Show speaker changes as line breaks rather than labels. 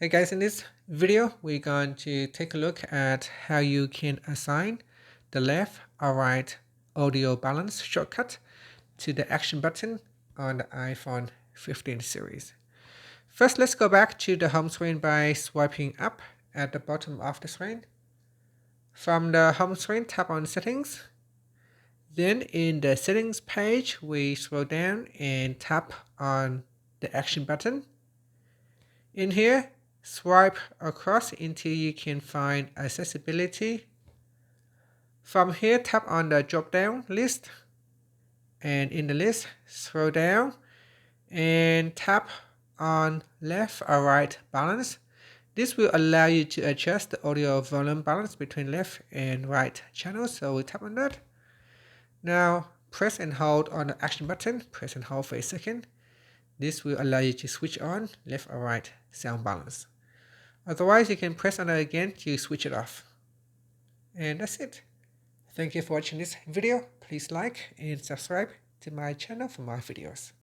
Hey guys, in this video, we're going to take a look at how you can assign the left or right audio balance shortcut to the action button on the iPhone 15 series. First, let's go back to the home screen by swiping up at the bottom of the screen. From the home screen, tap on Settings. Then in the Settings page, we scroll down and tap on the action button. In here, swipe across until you can find Accessibility. From here, tap on the drop-down list, and in the list, scroll down and tap on left or right balance. This will allow you to adjust the audio volume balance between left and right channels, so we tap on that. Now, press and hold on the action button, press and hold for a second. This will allow you to switch on left or right sound balance. Otherwise, you can press on it again to switch it off. And that's it. Thank you for watching this video. Please like and subscribe to my channel for more videos.